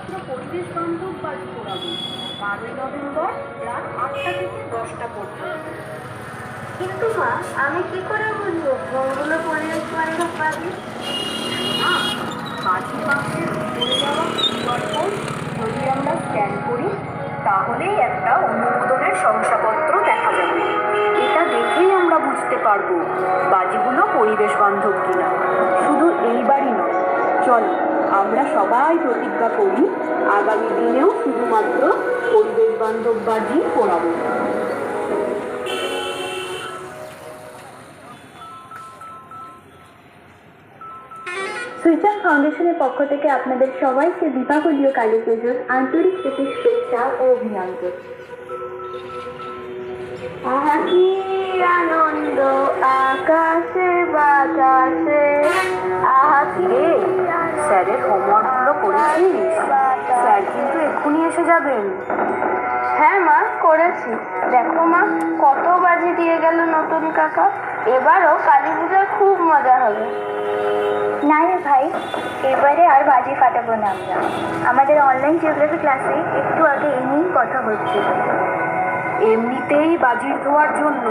শুধুমাত্র পরিবেশ বান্ধব বাজি পোড়াবো। 12ই নভেম্বর রাত 8টা থেকে 10টা পর্যন্ত। কিন্তু মা, আমি কি করে বুঝবো কোনগুলো পরিবেশ বান্ধব বাজি? না, বাজি বাক্সের উপরে দেওয়া কিউআর কোড যদি আমরা স্ক্যান করি তাহলেই একটা অনুমোদনের শংসাপত্র দেখা যাবে। এটা দেখেই আমরা বুঝতে পারবো বাজিগুলো পরিবেশ বান্ধব কিনা। শুধু এইবারই নয়, চল আমরা সবাই প্রতিজ্ঞা করি আগামী দিনেও শুধুমাত্র পরিবেশ বান্ধব বাজি পোড়াবো। সুইচার ফাউন্ডেশনের পক্ষ থেকে আপনাদের সবাইকে দীপাবলি ও কালী পুজোর আন্তরিক প্রীতি শুভেচ্ছা ও অভিনন্দন। আহা কি আনন্দ আকাশে বাতাসে, আহা কি স্যারের হোমওয়ার্কগুলো করেছিস? স্যার কিন্তু এক্ষুনি এসে যাবেন। হ্যাঁ মা, করেছি। দেখো মা, কত বাজি দিয়ে গেল নতুন কাকা। এবারও কালী পুজোর খুব মজা হবে। না রে ভাই, এবারে আর বাজি ফাটাবো না আমরা। আমাদের অনলাইন জিওগ্রাফি ক্লাসে একটু আগে এই নিয়েই কথা হচ্ছিল। এমনিতেই বাজির ধোয়ার জন্য